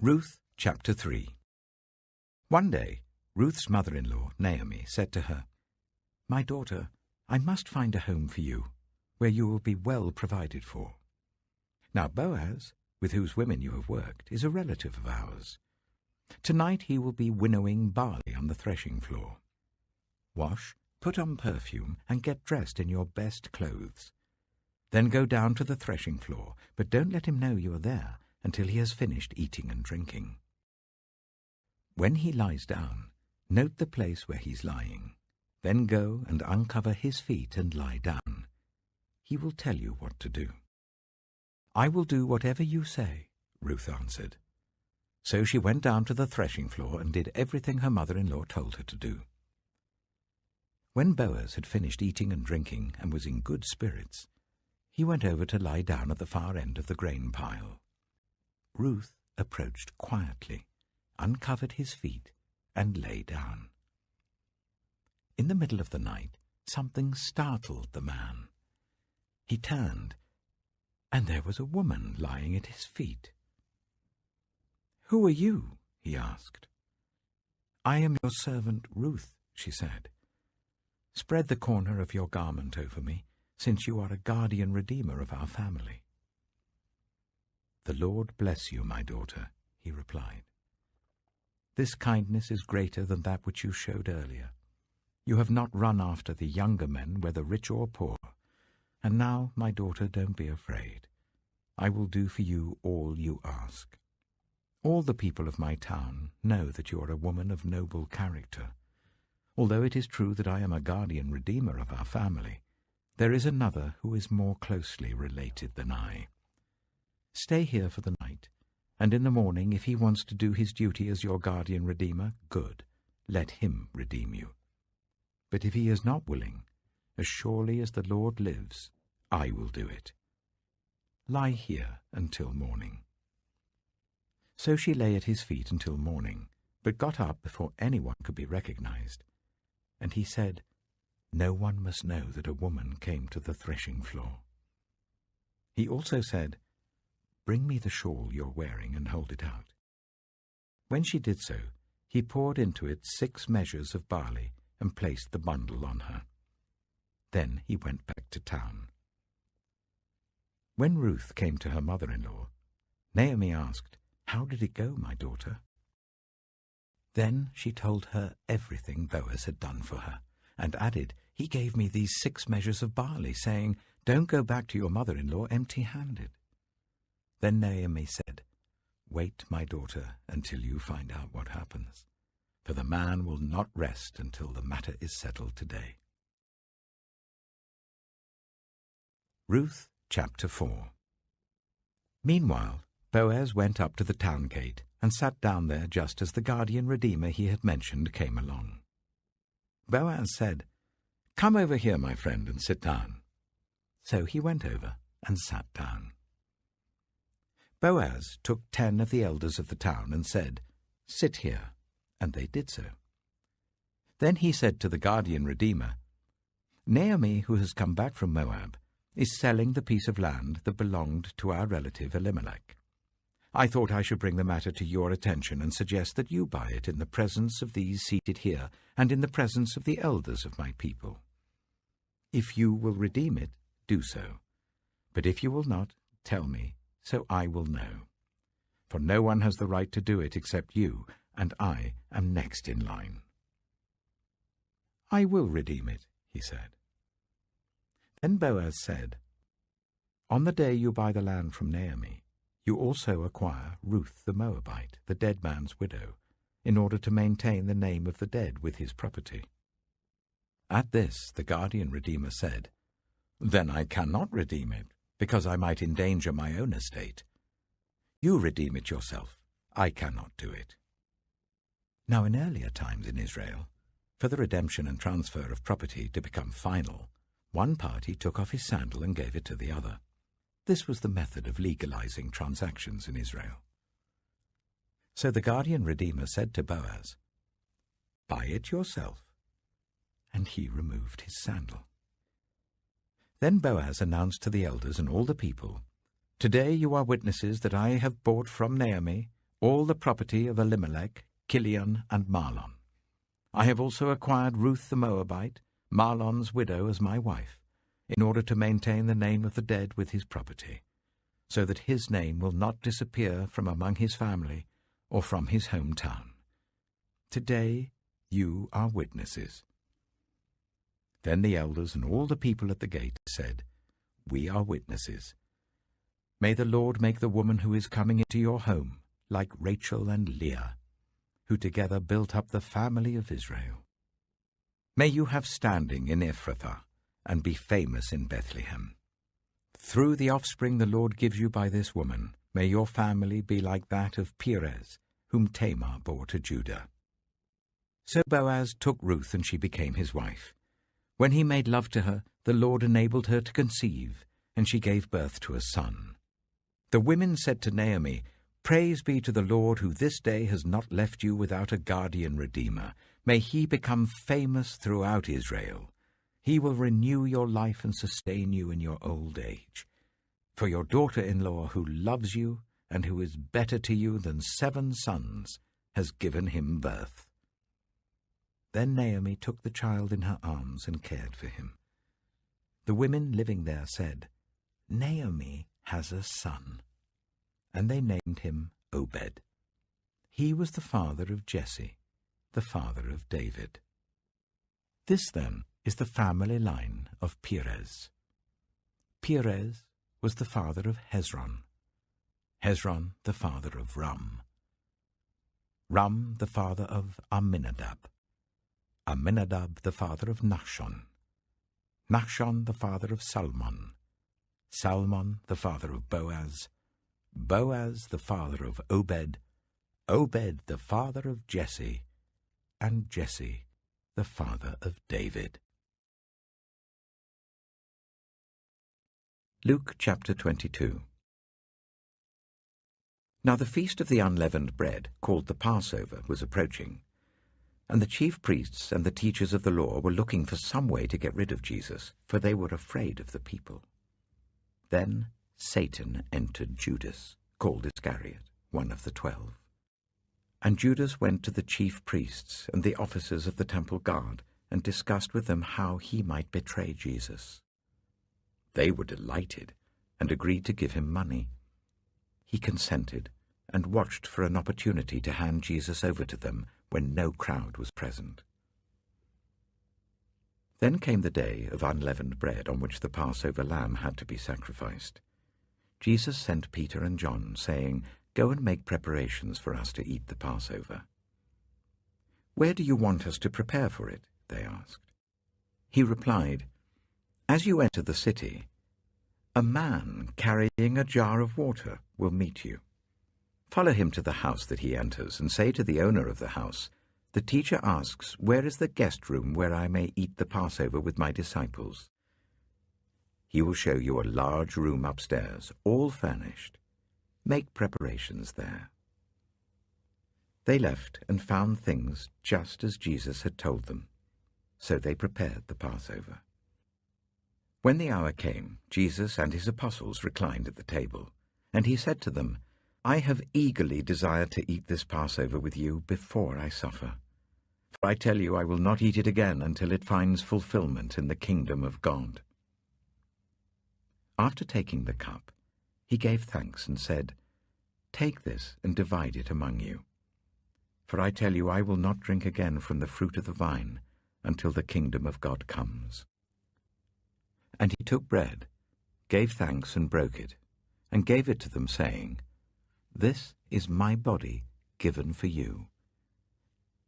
Ruth Chapter 3. One day, Ruth's mother-in-law, Naomi, said to her, "My daughter, I must find a home for you, where you will be well provided for. Now Boaz, with whose women you have worked, is a relative of ours. Tonight he will be winnowing barley on the threshing floor. Wash, put on perfume, and get dressed in your best clothes. Then go down to the threshing floor, but don't let him know you are there until he has finished eating and drinking. When he lies down, note the place where he's lying. Then go and uncover his feet and lie down. He will tell you what to do." "I will do whatever you say," Ruth answered. So she went down to the threshing floor and did everything her mother-in-law told her to do. When Boaz had finished eating and drinking and was in good spirits, he went over to lie down at the far end of the grain pile. Ruth approached quietly, uncovered his feet, and lay down. In the middle of the night, something startled the man. He turned, and there was a woman lying at his feet. "Who are you?" he asked. "I am your servant Ruth," she said. "Spread the corner of your garment over me, since you are a guardian redeemer of our family." "The Lord bless you, my daughter," he replied. "This kindness is greater than that which you showed earlier. You have not run after the younger men, whether rich or poor. And now, my daughter, don't be afraid. I will do for you all you ask. All the people of my town know that you are a woman of noble character. Although it is true that I am a guardian redeemer of our family, there is another who is more closely related than I. Stay here for the night, and in the morning, if he wants to do his duty as your guardian redeemer, good, let him redeem you. But if he is not willing, as surely as the Lord lives, I will do it. Lie here until morning." So she lay at his feet until morning, but got up before anyone could be recognized. And he said, "No one must know that a woman came to the threshing floor." He also said, "Bring me the shawl you're wearing and hold it out." When she did so, he poured into it 6 measures of barley and placed the bundle on her. Then he went back to town. When Ruth came to her mother-in-law, Naomi asked, "How did it go, my daughter?" Then she told her everything Boaz had done for her, and added, "He gave me these 6 measures of barley, saying, 'Don't go back to your mother-in-law empty-handed.'" Then Naomi said, "Wait, my daughter, until you find out what happens, for the man will not rest until the matter is settled today." Ruth Chapter 4. Meanwhile, Boaz went up to the town gate and sat down there just as the guardian redeemer he had mentioned came along. Boaz said, "Come over here, my friend, and sit down." So he went over and sat down. Boaz took 10 of the elders of the town and said, "Sit here," and they did so. Then he said to the guardian redeemer, "Naomi, who has come back from Moab, is selling the piece of land that belonged to our relative Elimelech. I thought I should bring the matter to your attention and suggest that you buy it in the presence of these seated here and in the presence of the elders of my people. If you will redeem it, do so. But if you will not, tell me, so I will know. For no one has the right to do it except you, and I am next in line." "I will redeem it," he said. Then Boaz said, "On the day you buy the land from Naomi, you also acquire Ruth the Moabite, the dead man's widow, in order to maintain the name of the dead with his property." At this the guardian redeemer said, "Then I cannot redeem it, because I might endanger my own estate. You redeem it yourself. I cannot do it." Now in earlier times in Israel, for the redemption and transfer of property to become final, one party took off his sandal and gave it to the other. This was the method of legalizing transactions in Israel. So the guardian redeemer said to Boaz, "Buy it yourself." And he removed his sandal. Then Boaz announced to the elders and all the people, "Today you are witnesses that I have bought from Naomi all the property of Elimelech, Kilion, and Mahlon. I have also acquired Ruth the Moabite, Mahlon's widow, as my wife, in order to maintain the name of the dead with his property, so that his name will not disappear from among his family or from his hometown. Today you are witnesses." Then the elders and all the people at the gate said, "We are witnesses. May the Lord make the woman who is coming into your home like Rachel and Leah, who together built up the family of Israel. May you have standing in Ephrathah and be famous in Bethlehem. Through the offspring the Lord gives you by this woman, may your family be like that of Perez, whom Tamar bore to Judah." So Boaz took Ruth, and she became his wife. When he made love to her, the Lord enabled her to conceive, and she gave birth to a son. The women said to Naomi, "Praise be to the Lord, who this day has not left you without a guardian redeemer. May he become famous throughout Israel. He will renew your life and sustain you in your old age. For your daughter-in-law, who loves you and who is better to you than 7 sons, has given him birth." Then Naomi took the child in her arms and cared for him. The women living there said, "Naomi has a son." And they named him Obed. He was the father of Jesse, the father of David. This, then, is the family line of Perez. Perez was the father of Hezron, Hezron the father of Ram, Ram the father of Amminadab, Amminadab the father of Nachshon, Nachshon the father of Salmon, Salmon the father of Boaz, Boaz the father of Obed, Obed the father of Jesse, and Jesse the father of David. Luke chapter 22. Now the feast of the unleavened bread, called the Passover, was approaching, and the chief priests and the teachers of the law were looking for some way to get rid of Jesus, for they were afraid of the people. Then Satan entered Judas, called Iscariot, one of the 12. And Judas went to the chief priests and the officers of the temple guard and discussed with them how he might betray Jesus. They were delighted and agreed to give him money. He consented and watched for an opportunity to hand Jesus over to them when no crowd was present. Then came the day of unleavened bread on which the Passover lamb had to be sacrificed. Jesus sent Peter and John, saying, "Go and make preparations for us to eat the Passover." "Where do you want us to prepare for it?" they asked. He replied, "As you enter the city, a man carrying a jar of water will meet you. Follow him to the house that he enters, and say to the owner of the house, 'The teacher asks, where is the guest room where I may eat the Passover with my disciples?' He will show you a large room upstairs, all furnished. Make preparations there." They left and found things just as Jesus had told them. So they prepared the Passover. When the hour came, Jesus and his apostles reclined at the table, and he said to them, "I have eagerly desired to eat this Passover with you before I suffer. For I tell you, I will not eat it again until it finds fulfillment in the kingdom of God." After taking the cup, he gave thanks and said, "Take this and divide it among you. For I tell you, I will not drink again from the fruit of the vine until the kingdom of God comes." And he took bread, gave thanks and broke it, and gave it to them, saying, "This is my body given for you.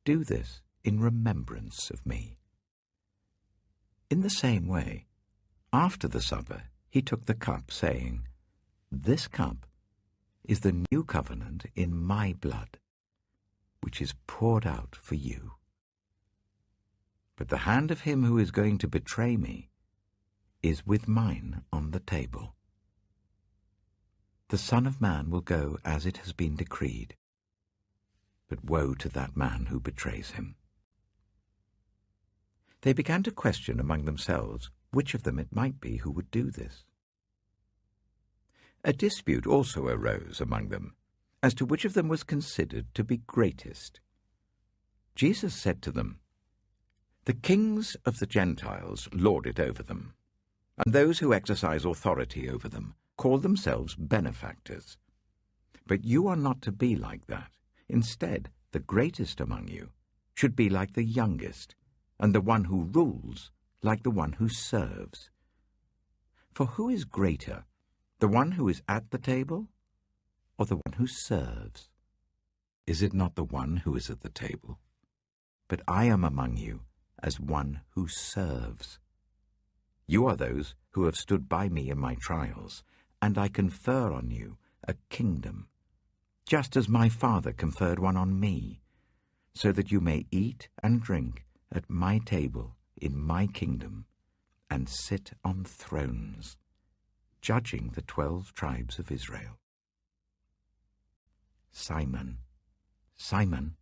Do this in remembrance of me." In the same way, after the supper, he took the cup, saying, "This cup is the new covenant in my blood, which is poured out for you. But the hand of him who is going to betray me is with mine on the table. The Son of Man will go as it has been decreed, but woe to that man who betrays him." They began to question among themselves which of them it might be who would do this. A dispute also arose among them, as to which of them was considered to be greatest. Jesus said to them, "The kings of the Gentiles lord it over them, and those who exercise authority over them call themselves benefactors. But you are not to be like that. Instead, the greatest among you should be like the youngest, and the one who rules like the one who serves. For who is greater, the one who is at the table or the one who serves? Is it not the one who is at the table? But I am among you as one who serves. You are those who have stood by me in my trials, and I confer on you a kingdom, just as my Father conferred one on me, so that you may eat and drink at my table in my kingdom, and sit on thrones, judging the 12 tribes of Israel. Simon, Simon,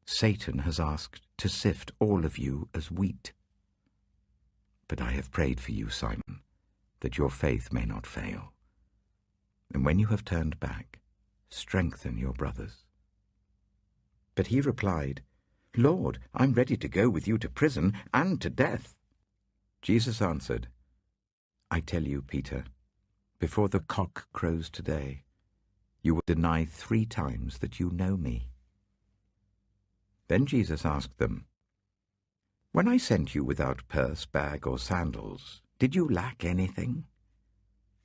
Satan has asked to sift all of you as wheat. But I have prayed for you, Simon, that your faith may not fail. And when you have turned back, strengthen your brothers." But he replied, "Lord, I'm ready to go with you to prison and to death." Jesus answered, "I tell you, Peter, before the cock crows today, you will deny 3 times that you know me." Then Jesus asked them, "When I sent you without purse, bag, or sandals, did you lack anything?"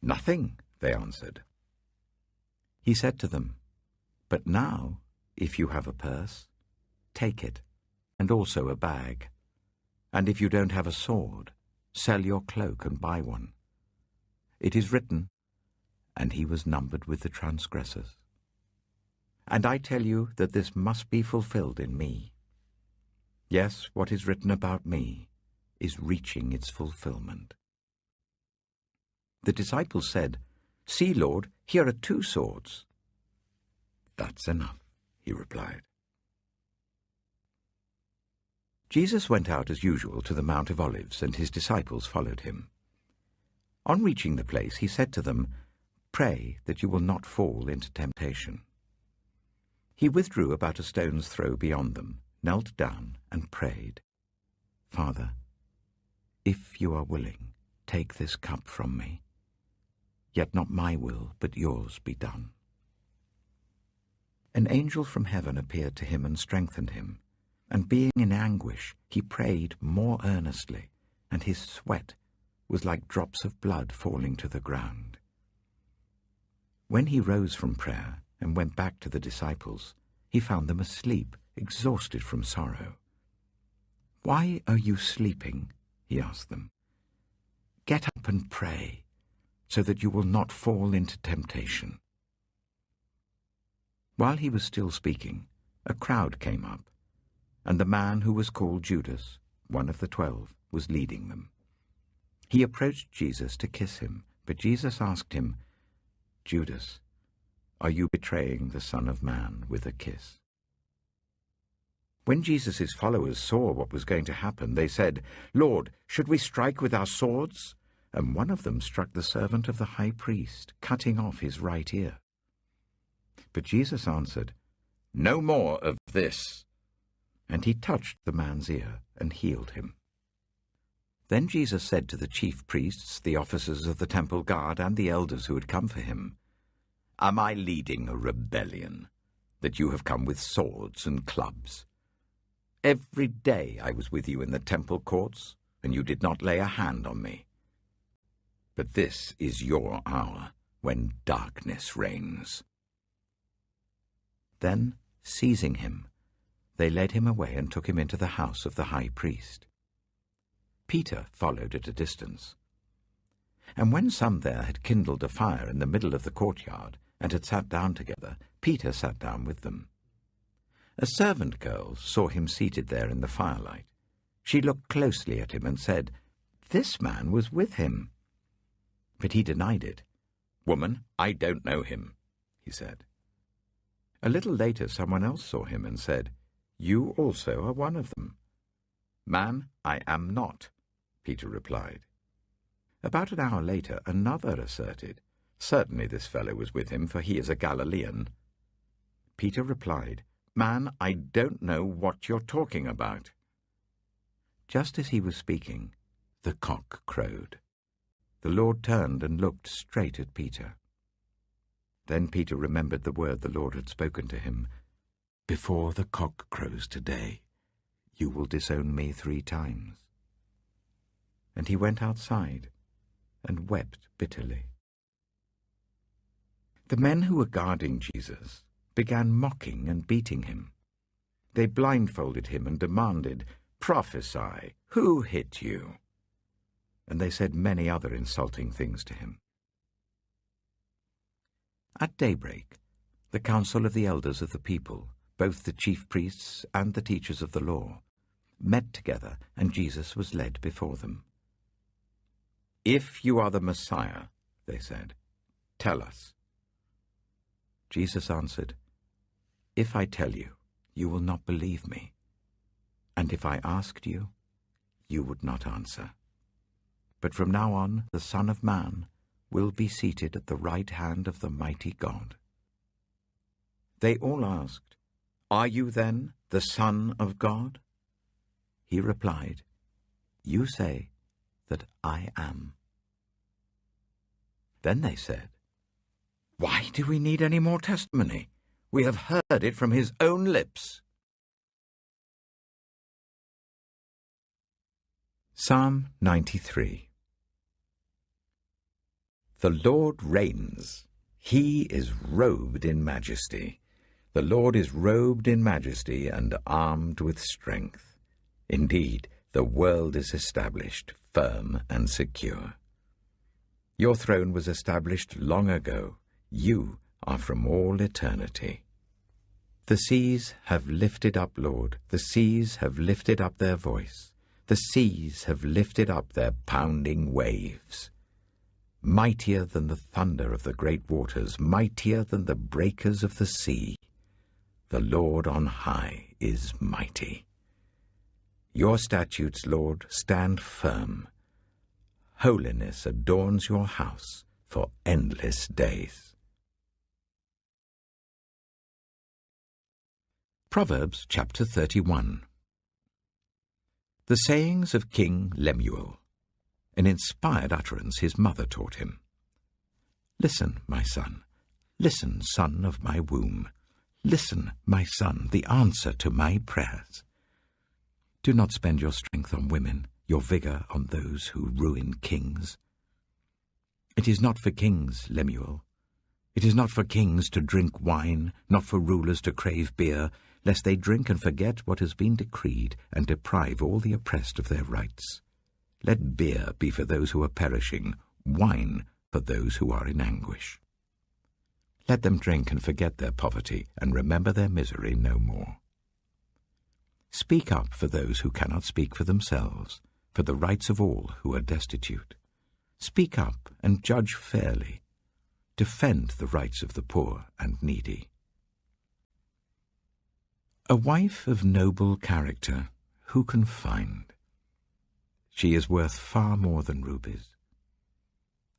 "Nothing," they answered. He said to them, "But now, if you have a purse, take it, and also a bag. And if you don't have a sword, sell your cloak and buy one. It is written, 'And he was numbered with the transgressors.' And I tell you that this must be fulfilled in me. Yes, what is written about me is reaching its fulfillment." The disciples said, "See, Lord, here are 2 swords." "That's enough," he replied. Jesus went out as usual to the Mount of Olives, and his disciples followed him. On reaching the place, he said to them, "Pray that you will not fall into temptation." He withdrew about a stone's throw beyond them, knelt down, and prayed, "Father, if you are willing, take this cup from me. Yet not my will, but yours be done." An angel from heaven appeared to him and strengthened him, and being in anguish, he prayed more earnestly, and his sweat was like drops of blood falling to the ground. When he rose from prayer and went back to the disciples, he found them asleep, exhausted from sorrow. "Why are you sleeping?" he asked them. "Get up and pray, so that you will not fall into temptation." While he was still speaking, a crowd came up, and the man who was called Judas, one of the 12, was leading them. He approached Jesus to kiss him, but Jesus asked him, "Judas, are you betraying the Son of Man with a kiss?" When Jesus' followers saw what was going to happen, they said, "Lord, should we strike with our swords?" And one of them struck the servant of the high priest, cutting off his right ear. But Jesus answered, "No more of this." And he touched the man's ear and healed him. Then Jesus said to the chief priests, the officers of the temple guard, and the elders who had come for him, "Am I leading a rebellion, that you have come with swords and clubs? Every day I was with you in the temple courts, and you did not lay a hand on me. But this is your hour, when darkness reigns." Then, seizing him, they led him away and took him into the house of the high priest. Peter followed at a distance. And when some there had kindled a fire in the middle of the courtyard, and had sat down together, Peter sat down with them. A servant girl saw him seated there in the firelight. She looked closely at him and said, "This man was with him." But he denied it. "Woman, I don't know him," he said. A little later someone else saw him and said, "You also are one of them." "Man, I am not," Peter replied. About an hour later another asserted, "Certainly this fellow was with him, for he is a Galilean." Peter replied, "Man, I don't know what you're talking about." Just as he was speaking, the cock crowed. The Lord turned and looked straight at Peter. Then Peter remembered the word the Lord had spoken to him. "Before the cock crows today, you will disown me 3 times." And he went outside and wept bitterly. The men who were guarding Jesus began mocking and beating him. They blindfolded him and demanded, "Prophesy, who hit you?" And they said many other insulting things to him. At daybreak, the council of the elders of the people, both the chief priests and the teachers of the law, met together, and Jesus was led before them. "If you are the Messiah," they said, "tell us." Jesus answered, "If I tell you, you will not believe me. And if I asked you, you would not answer. But from now on, the Son of Man will be seated at the right hand of the mighty God." They all asked, "Are you then the Son of God?" He replied, "You say that I am." Then they said, "Why do we need any more testimony? We have heard it from his own lips." Psalm 93. The Lord reigns. He is robed in majesty. The Lord is robed in majesty and armed with strength. Indeed, the world is established, firm and secure. Your throne was established long ago. You are from all eternity. The seas have lifted up, Lord. The seas have lifted up their voice. The seas have lifted up their pounding waves. Mightier than the thunder of the great waters, mightier than the breakers of the sea. The Lord on high is mighty. Your statutes, Lord, stand firm. Holiness adorns your house for endless days. Proverbs chapter 31. The sayings of King Lemuel. An inspired utterance his mother taught him. Listen, my son. Listen, son of my womb. Listen, my son, the answer to my prayers. Do not spend your strength on women, your vigor on those who ruin kings. It is not for kings, Lemuel. It is not for kings to drink wine, not for rulers to crave beer, lest they drink and forget what has been decreed and deprive all the oppressed of their rights. Let beer be for those who are perishing, wine for those who are in anguish. Let them drink and forget their poverty and remember their misery no more. Speak up for those who cannot speak for themselves, for the rights of all who are destitute. Speak up and judge fairly. Defend the rights of the poor and needy. A wife of noble character, who can find? She is worth far more than rubies.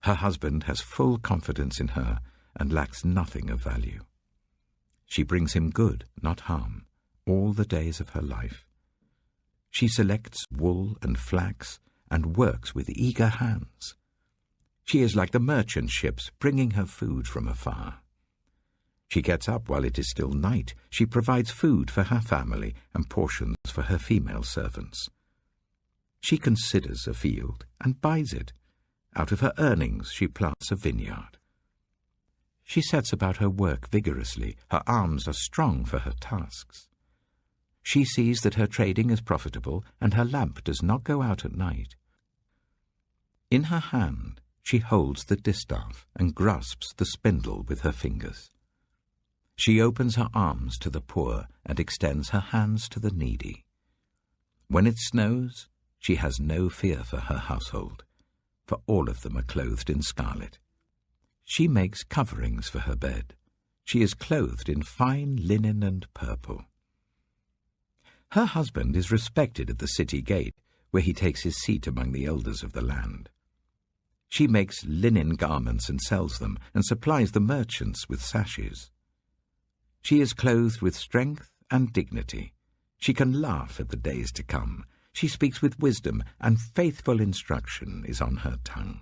Her husband has full confidence in her and lacks nothing of value. She brings him good, not harm, all the days of her life. She selects wool and flax and works with eager hands. She is like the merchant ships bringing her food from afar. She gets up while it is still night. She provides food for her family and portions for her female servants. She considers a field and buys it. Out of her earnings she plants a vineyard. She sets about her work vigorously. Her arms are strong for her tasks. She sees that her trading is profitable, and her lamp does not go out at night. In her hand she holds the distaff and grasps the spindle with her fingers. She opens her arms to the poor and extends her hands to the needy. When it snows, she has no fear for her household, for all of them are clothed in scarlet. She makes coverings for her bed. She is clothed in fine linen and purple. Her husband is respected at the city gate, where he takes his seat among the elders of the land. She makes linen garments and sells them, and supplies the merchants with sashes. She is clothed with strength and dignity. She can laugh at the days to come. She speaks with wisdom, and faithful instruction is on her tongue.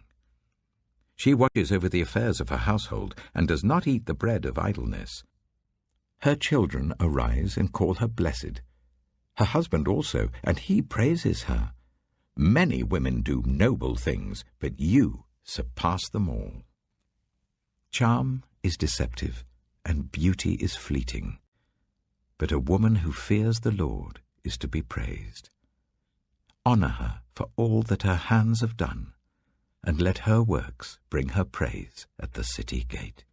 She watches over the affairs of her household, and does not eat the bread of idleness. Her children arise and call her blessed. Her husband also, and he praises her. Many women do noble things, but you surpass them all. Charm is deceptive, and beauty is fleeting. But a woman who fears the Lord is to be praised. Honor her for all that her hands have done, and let her works bring her praise at the city gate.